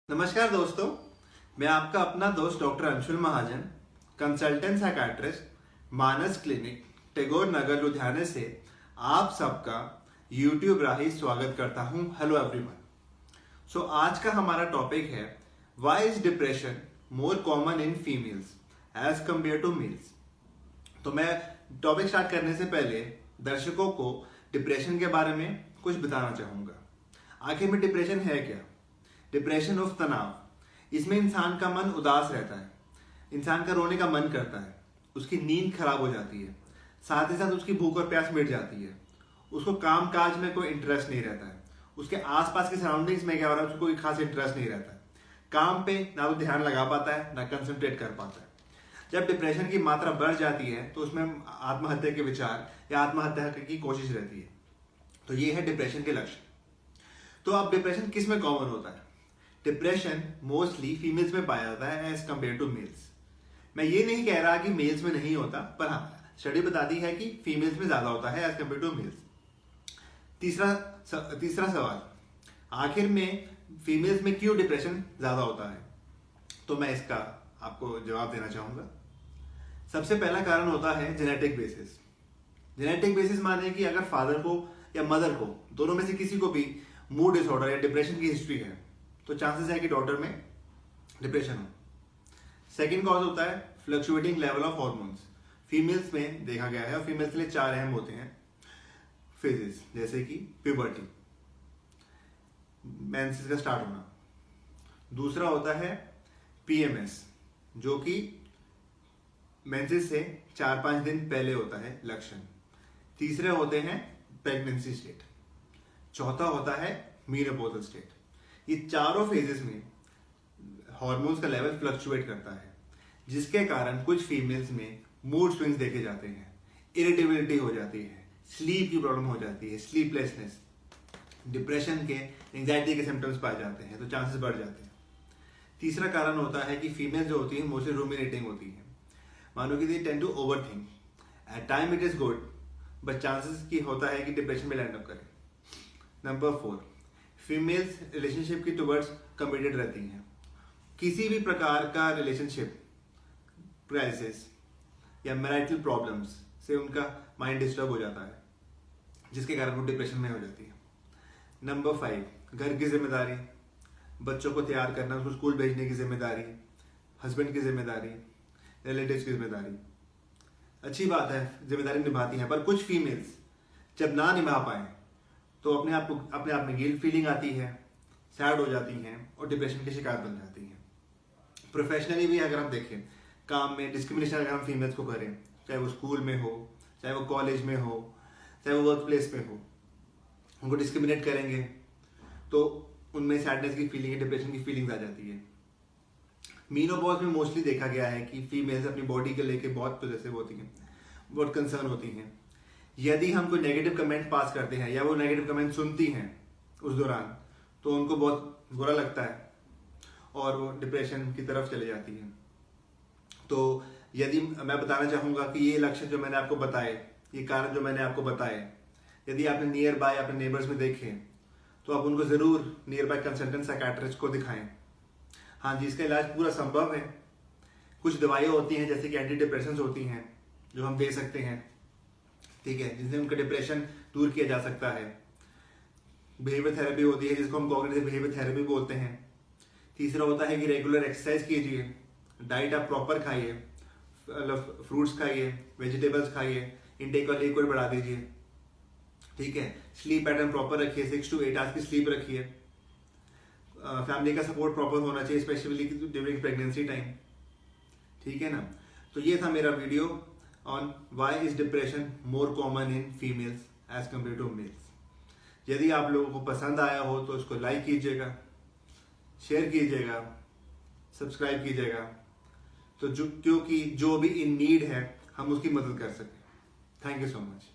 नमस्कार दोस्तों, मैं आपका अपना दोस्त डॉक्टर अंशुल महाजन, कंसल्टेंट साइकाट्रिस्ट, मानस क्लिनिक, टैगोर नगर, लुधियाने से आप सबका यूट्यूब राही स्वागत करता हूं। Hello everyone. सो आज का हमारा टॉपिक है why is depression more common in females as compare to males. तो मैं टॉपिक स्टार्ट करने से पहले दर्शकों को डिप्रेशन के बारे में कुछ बताना चाहूंगा। आखिर में डिप्रेशन है क्या? डिप्रेशन ऑफ तनाव, इसमें इंसान का मन उदास रहता है, इंसान का रोने का मन करता है, उसकी नींद खराब हो जाती है, साथ ही साथ उसकी भूख और प्यास मिट जाती है, उसको काम काज में कोई इंटरेस्ट नहीं रहता है, उसके आसपास के सराउंडिंग्स में क्या हो रहा है उसको कोई खास इंटरेस्ट नहीं रहता है, काम पे ना तो ध्यान लगा पाता है ना कंसंट्रेट कर पाता है। जब डिप्रेशन की मात्रा बढ़ जाती है तो उसमें आत्महत्या के विचार या आत्महत्या की कोशिश रहती है। तो ये है डिप्रेशन के लक्षण। तो अब डिप्रेशन किस में कॉमन होता है? डिप्रेशन मोस्टली फीमेल्स में पाया जाता है एज कंपेयर टू मेल्स। मैं ये नहीं कह रहा कि मेल्स में नहीं होता, पर हाँ स्टडी बताती है कि फीमेल्स में ज्यादा होता है एज कंपेयर टू मेल्स। तीसरा सवाल, आखिर में फीमेल्स में क्यों डिप्रेशन ज्यादा होता है? तो मैं इसका आपको जवाब देना चाहूंगा। सबसे पहला कारण होता है जेनेटिक बेसिस। जेनेटिक बेसिस माने कि अगर फादर को या मदर को, दोनों में से किसी को भी मूड डिसऑर्डर या डिप्रेशन की हिस्ट्री है तो चांसेस है कि डॉटर में डिप्रेशन हो। सेकंड कॉज होता है fluctuating level of hormones. Females में देखा गया है और फीमेल्स के लिए 4 अहम होते हैं फेजेस, जैसे कि प्यूबर्टी, मेंसेस का स्टार्ट होना। दूसरा होता है पीएमएस, जो कि मेंसेस से 4-5 दिन पहले होता है लक्षण। तीसरे होते हैं प्रेगनेंसी स्टेट। चौथा होता है मीनोपॉजल स्टेट। ये चारों फेजेस में हार्मोन्स का लेवल फ्लक्चुएट करता है, जिसके कारण कुछ फीमेल्स में मूड स्विंग्स देखे जाते हैं, इरिटेबिलिटी हो जाती है, स्लीप की प्रॉब्लम हो जाती है, स्लीपलेसनेस, डिप्रेशन के, एंजाइटी के सिम्टम्स पाए जाते हैं, तो चांसेस बढ़ जाते हैं। तीसरा कारण होता है कि फीमेल जो होती है मोस्टली रूमिनेटिंग होती है। मानो कि they tend to overthink. At time it is good, but chances की होता है कि डिप्रेशन में लैंड अप करें। नंबर 4, फीमेल्स रिलेशनशिप की टुवर्ड्स कमिटेड रहती हैं। किसी भी प्रकार का रिलेशनशिप क्राइसिस या मैरिटल प्रॉब्लम्स से उनका माइंड डिस्टर्ब हो जाता है, जिसके कारण वो डिप्रेशन में हो जाती है। नंबर 5, घर की जिम्मेदारी, बच्चों को तैयार करना, उसको स्कूल भेजने की जिम्मेदारी, हस्बैंड की जिम्मेदारी, रिलेटिव्स की जिम्मेदारी। अच्छी बात है, जिम्मेदारी निभाती हैं, पर कुछ फीमेल्स जब ना निभा पाए तो अपने आप में गिल्ट फीलिंग आती है, सैड हो जाती हैं और डिप्रेशन के शिकार बन जाती हैं। प्रोफेशनली भी अगर हम देखें, काम में डिस्क्रिमिनेशन अगर हम फीमेल्स को करें, चाहे वो स्कूल में हो, चाहे वो कॉलेज में हो, चाहे वो वर्क प्लेस में हो, उनको डिस्क्रिमिनेट करेंगे तो उनमें सैडनेस की फीलिंग, डिप्रेशन की फीलिंग्स आ जाती है। मीनोपॉज में मोस्टली देखा गया है कि फीमेल्स अपनी बॉडी को लेके बहुत पॉजिटिव होती हैं, बहुत कंसर्न होती हैं। यदि हम कोई नेगेटिव कमेंट पास करते हैं या वो नेगेटिव कमेंट सुनती हैं उस दौरान, तो उनको बहुत बुरा लगता है और वो डिप्रेशन की तरफ चले जाती हैं। तो यदि मैं बताना चाहूँगा कि ये लक्षण जो मैंने आपको बताए, ये कारण जो मैंने आपको बताए, यदि आपने नियर बाय अपने नेबर्स में देखे तो आप उनको ज़रूर नियर बाय कंसल्टेंट साइकाट्रिस्ट को दिखाएं। हाँ जी, इसका इलाज पूरा संभव है। कुछ दवाइयाँ होती हैं जैसे कि एंटी डिप्रेशंस होती हैं जो हम दे सकते हैं, ठीक है, जिससे उनका डिप्रेशन दूर किया जा सकता है। बिहेवियर थेरेपी होती है जिसको हम कॉग्निटिव बिहेवियर थेरेपी बोलते हैं। तीसरा होता है कि रेगुलर एक्सरसाइज कीजिए, डाइट आप प्रॉपर खाइए, फ्रूट्स खाइए, वेजिटेबल्स खाइए, इनटेक ऑफ लिक्विड बढ़ा दीजिए, ठीक है। स्लीप पैटर्न प्रॉपर रखिए, 6 to 8 आवर्स की स्लीप रखिए। फैमिली का सपोर्ट प्रॉपर होना चाहिए, स्पेशली ड्यूरिंग प्रेगनेंसी टाइम, ठीक है ना। तो ये था मेरा video on why is depression more common in females as compare to males. यदि आप लोगों को पसंद आया हो तो उसको लाइक कीजिएगा, शेयर कीजिएगा, सब्सक्राइब कीजिएगा, तो क्योंकि जो भी इन नीड है हम उसकी मदद कर सकें। Thank you so much.